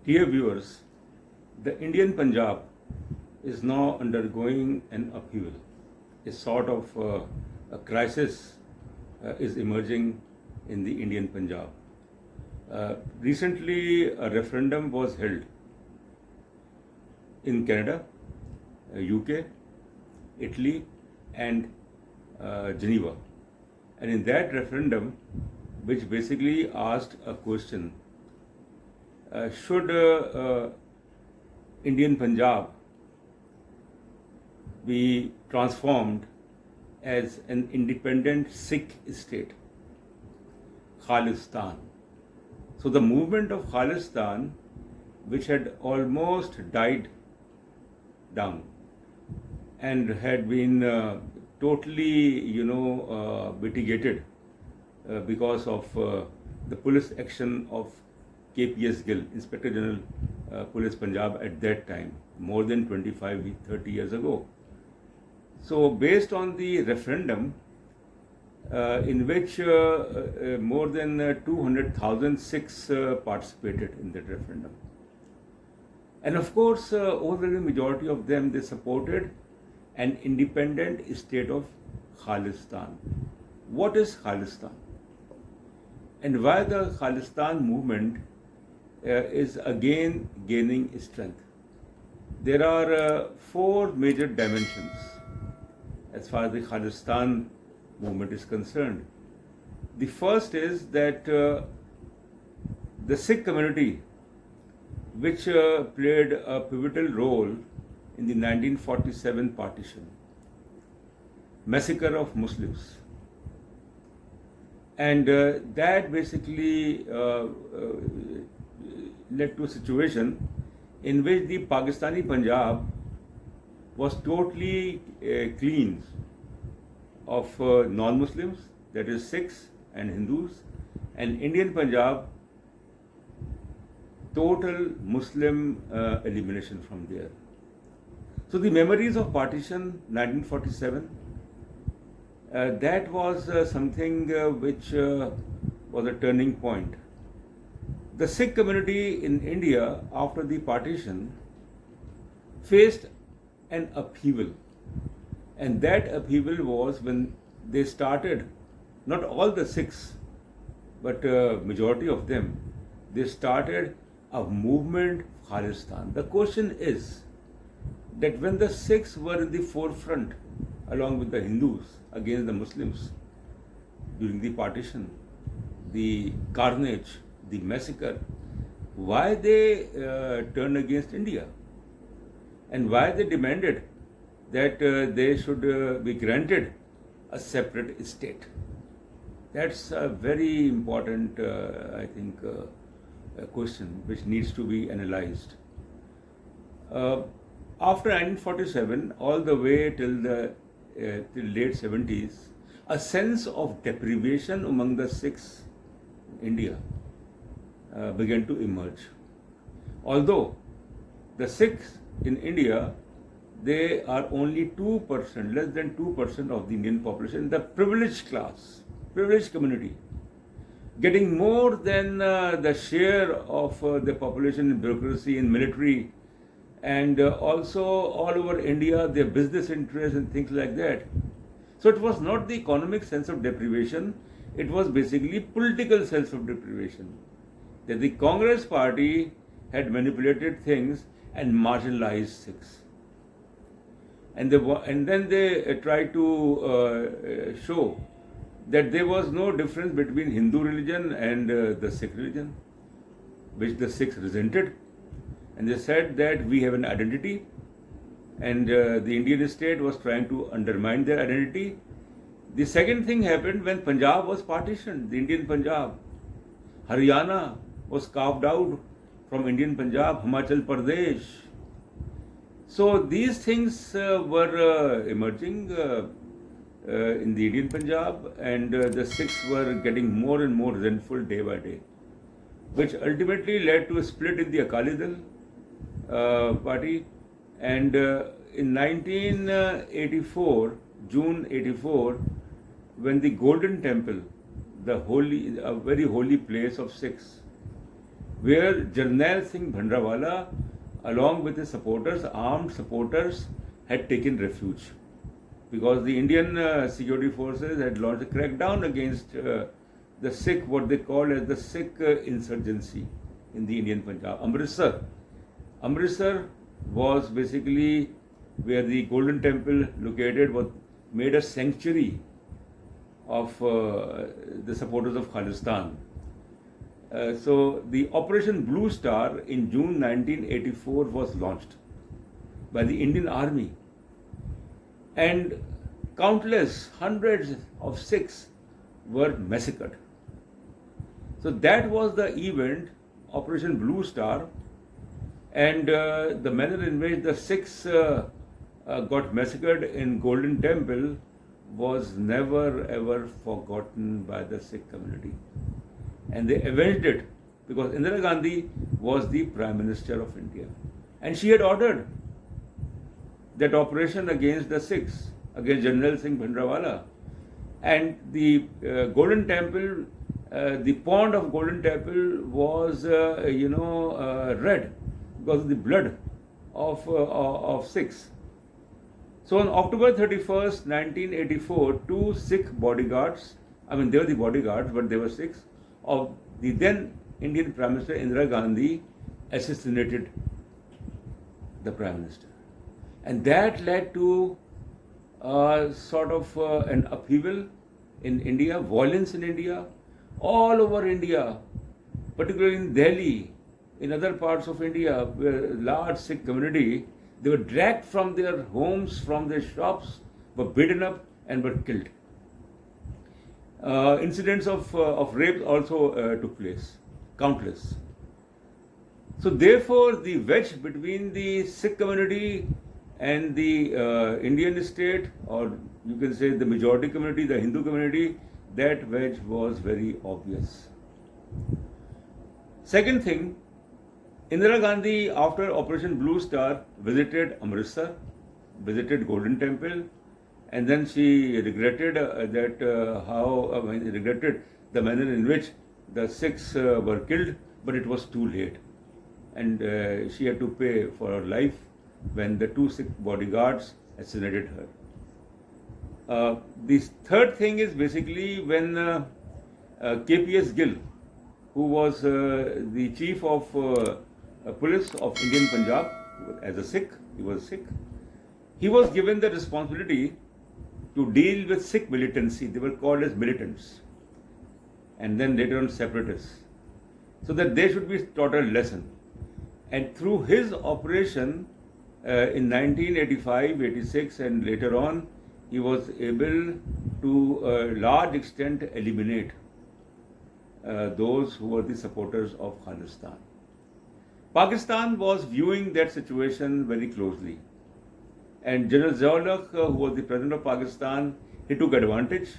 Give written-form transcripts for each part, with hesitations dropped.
Dear viewers, the Indian Punjab is now undergoing an upheaval. A sort of a crisis is emerging in the Indian Punjab. Recently, a referendum was held in Canada, UK, Italy, and Geneva. And in that referendum, which basically asked a question, should Indian Punjab be transformed as an independent Sikh state, Khalistan. So the movement of Khalistan, which had almost died down and had been totally, mitigated because of the police action of KPS Gill, Inspector General Police Punjab at that time, more than 25-30 years ago. So based on the referendum, in which more than 200,000 Sikhs participated in that referendum. And of course, overwhelming majority of them, they supported an independent state of Khalistan. What is Khalistan? And why the Khalistan movement is again gaining strength? There are four major dimensions as far as the Khalistan movement is concerned. The first is that the Sikh community, which played a pivotal role in the 1947 partition, massacre of Muslims, and that basically led to a situation in which the Pakistani Punjab was totally clean of non-Muslims, that is Sikhs and Hindus, and Indian Punjab, total Muslim elimination from there. So the memories of partition 1947, that was something which was a turning point. The Sikh community in India after the partition faced an upheaval, and that upheaval was when they started, not all the Sikhs, but majority of them, they started a movement, Khalistan. The question is that when the Sikhs were in the forefront along with the Hindus against the Muslims during the partition, the carnage, the massacre, why they turned against India and why they demanded that they should be granted a separate state. That's a very important, I think, question which needs to be analyzed. After 1947, all the way till late 70s, a sense of deprivation among the Sikhs in India began to emerge. Although the Sikhs in India, they are only 2%, less than 2% of the Indian population, the privileged class, privileged community, getting more than the share of the population in bureaucracy, in military, and also all over India, their business interests and things like that. So it was not the economic sense of deprivation, it was basically political sense of deprivation. That the Congress party had manipulated things and marginalized Sikhs. And then they tried to show that there was no difference between Hindu religion and the Sikh religion, which the Sikhs resented. And they said that we have an identity, and the Indian state was trying to undermine their identity. The second thing happened when Punjab was partitioned, the Indian Punjab. Haryana was carved out from Indian Punjab, Himachal Pradesh. So these things were emerging in the Indian Punjab, and the Sikhs were getting more and more resentful day by day, which ultimately led to a split in the Akali Dal party. And in 1984, June 84, when the Golden Temple, a very holy place of Sikhs, where Jarnail Singh Bhandrawala, along with his supporters, armed supporters, had taken refuge because the Indian security forces had launched a crackdown against the Sikh, what they called as the Sikh insurgency in the Indian Punjab. Amritsar was basically where the Golden Temple located, was made a sanctuary of the supporters of Khalistan. So the Operation Blue Star in June 1984 was launched by the Indian Army, and countless hundreds of Sikhs were massacred. So that was the event, Operation Blue Star, and the manner in which the Sikhs got massacred in Golden Temple was never ever forgotten by the Sikh community. And they avenged it because Indira Gandhi was the Prime Minister of India. And she had ordered that operation against the Sikhs, against Jarnail Singh Bhandrawala. And the Golden Temple, the pond of Golden Temple was, red because of the blood of Sikhs. So on October 31st, 1984, two Sikh bodyguards, they were the bodyguards, but they were Sikhs, of the then Indian Prime Minister Indira Gandhi assassinated the Prime Minister. And that led to an upheaval in India, violence in India, all over India, particularly in Delhi, in other parts of India, where large Sikh community, they were dragged from their homes, from their shops, were beaten up and were killed. Incidents of rape also took place, countless. So therefore, the wedge between the Sikh community and the Indian state, or you can say the majority community, the Hindu community, that wedge was very obvious. Second thing, Indira Gandhi, after Operation Blue Star, visited Amritsar, visited Golden Temple, and then she regretted regretted the manner in which the Sikhs were killed, but it was too late, and she had to pay for her life when the two Sikh bodyguards assassinated her. The third thing is basically when KPS Gill, who was the chief of police of Indian Punjab, as a Sikh, he was Sikh, he was given the responsibility to deal with Sikh militancy. They were called as militants, and then later on separatists, so that they should be taught a lesson. And through his operation in 1985, 86, and later on, he was able to a large extent eliminate those who were the supporters of Khalistan. Pakistan was viewing that situation very closely. And General Zia-ul-Haq, who was the president of Pakistan, he took advantage.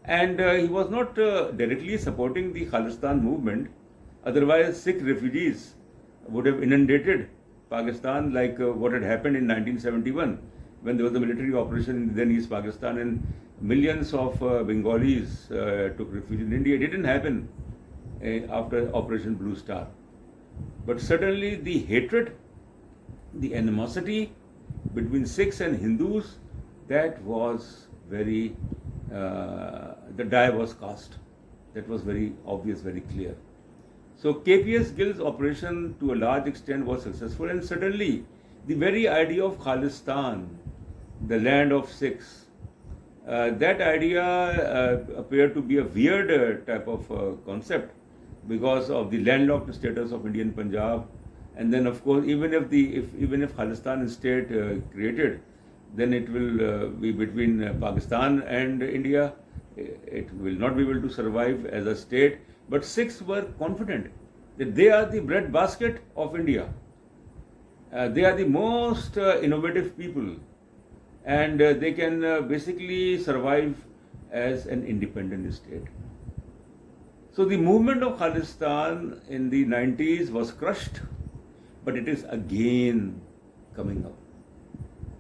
And he was not directly supporting the Khalistan movement. Otherwise, Sikh refugees would have inundated Pakistan like what had happened in 1971 when there was a military operation in then East Pakistan and millions of Bengalis took refuge in India. It didn't happen after Operation Blue Star. But certainly the hatred, the animosity between Sikhs and Hindus, that was very, the die was cast. That was very obvious, very clear. So KPS Gill's operation to a large extent was successful, and certainly the very idea of Khalistan, the land of Sikhs, that idea appeared to be a weird type of concept because of the landlocked status of Indian Punjab. And then, of course, even if Khalistan is state created, then it will be between Pakistan and India. It will not be able to survive as a state. But Sikhs were confident that they are the breadbasket of India. They are the most innovative people, and they can basically survive as an independent state. So the movement of Khalistan in the 90s was crushed, but it is again coming up.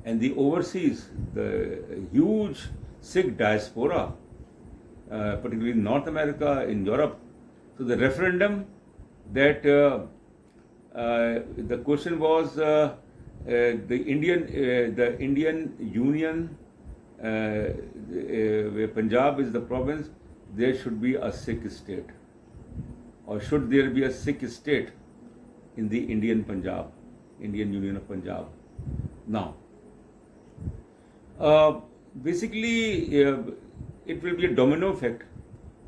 And the overseas, the huge Sikh diaspora, particularly in North America, in Europe, so the referendum that the question was the Indian Union, where Punjab is the province, there should be a Sikh state, or should there be a Sikh state in the Indian Union of Punjab? Now, basically, it will be a domino effect,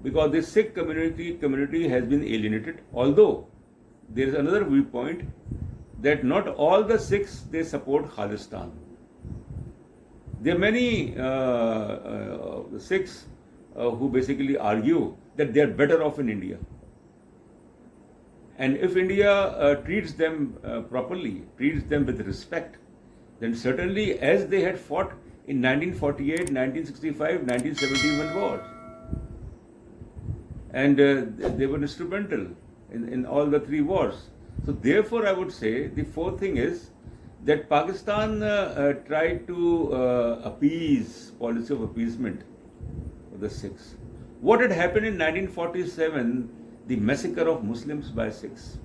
because the Sikh community has been alienated. Although there is another viewpoint that not all the Sikhs, they support Khalistan. There are many Sikhs who basically argue that they are better off in India. And if India treats them properly, treats them with respect, then certainly, as they had fought in 1948, 1965, 1971 wars, and they were instrumental in all the three wars. So therefore, I would say the fourth thing is that Pakistan tried to appease, policy of appeasement of the Sikhs. What had happened in 1947, the massacre of Muslims by Sikhs.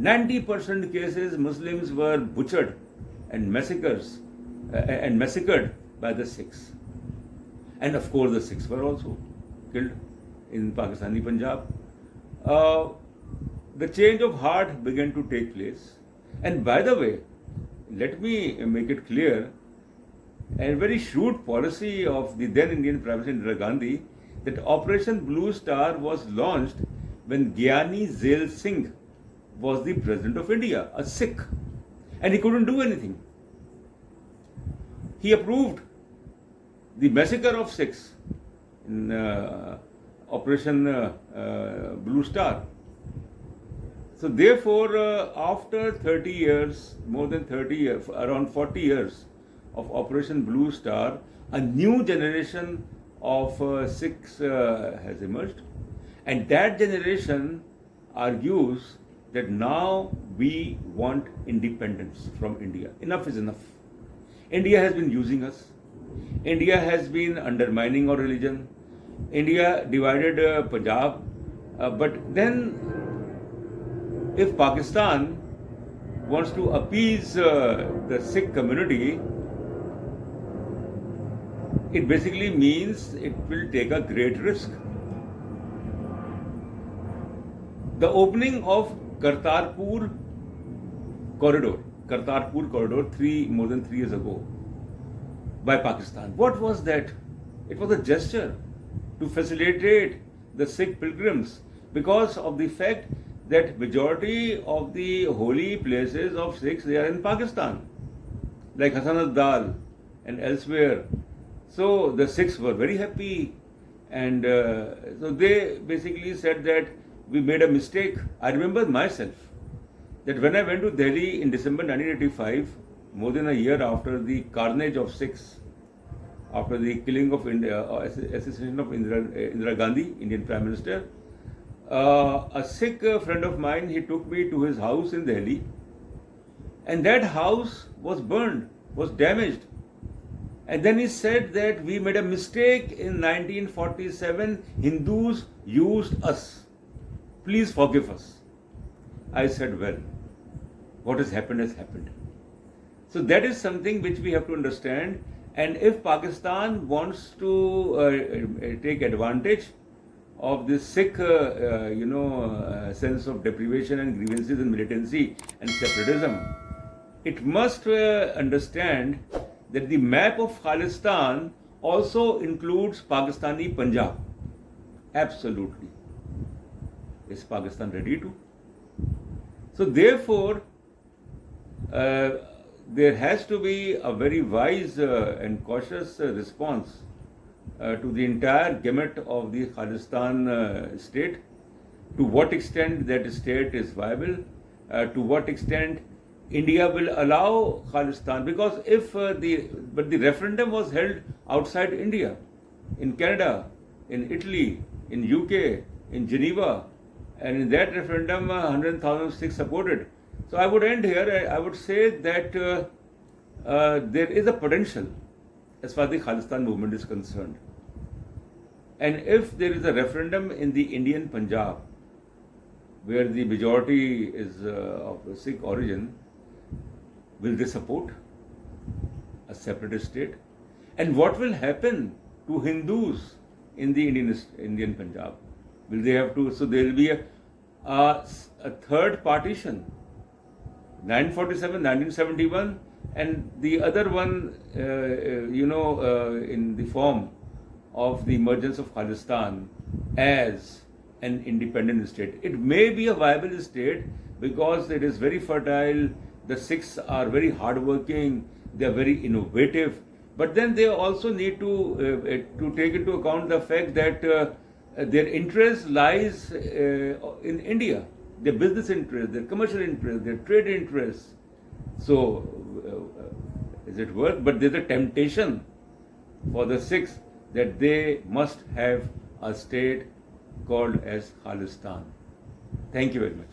90% cases Muslims were butchered and massacred by the Sikhs. And of course the Sikhs were also killed in Pakistani Punjab. The change of heart began to take place. And by the way, let me make it clear, a very shrewd policy of the then Indian Prime Minister Indira Gandhi, that Operation Blue Star was launched when Gyani Zail Singh was the President of India, a Sikh, and he couldn't do anything. He approved the massacre of Sikhs in Operation Blue Star. So therefore, after 30 years, more than 30 years, around 40 years of Operation Blue Star, a new generation of Sikhs has emerged, and that generation argues that now we want independence from India. Enough is enough. India has been using us. India has been undermining our religion. India divided Punjab. But then, if Pakistan wants to appease the Sikh community, it basically means it will take a great risk. The opening of Kartarpur corridor, more than 3 years ago, by Pakistan. What was that? It was a gesture to facilitate the Sikh pilgrims, because of the fact that majority of the holy places of Sikhs, they are in Pakistan, like Hasan Dal and elsewhere. So the Sikhs were very happy, and so they basically said that we made a mistake. I remember myself that when I went to Delhi in December 1985, more than a year after the carnage of Sikhs, after the killing of assassination of Indira Gandhi, Indian Prime Minister, a Sikh friend of mine, he took me to his house in Delhi, and that house was burned, was damaged. And then he said that we made a mistake in 1947, Hindus used us. Please forgive us. I said, well, what has happened has happened. So that is something which we have to understand. And if Pakistan wants to take advantage of this Sikh, sense of deprivation and grievances and militancy and separatism, it must understand that the map of Khalistan also includes Pakistani Punjab. Absolutely. Is Pakistan ready to? So therefore, there has to be a very wise and cautious response to the entire gamut of the Khalistan state. To what extent that state is viable, to what extent India will allow Khalistan, because if the referendum was held outside India, in Canada, in Italy, in UK, in Geneva, and in that referendum 100,000 Sikhs supported. So I would end here. I would say that there is a potential as far as the Khalistan movement is concerned. And if there is a referendum in the Indian Punjab, where the majority is of Sikh origin, will they support a separatist state? And what will happen to Hindus in the Indian Punjab? Will they have to? So there will be a third partition, 947, 1971, and the other one, in the form of the emergence of Khalistan as an independent state. It may be a viable state because it is very fertile. The Sikhs are very hardworking. They are very innovative. But then they also need to take into account the fact that their interest lies in India. Their business interest, their commercial interest, their trade interests. So, is it work? But there's a temptation for the Sikhs that they must have a state called as Khalistan. Thank you very much.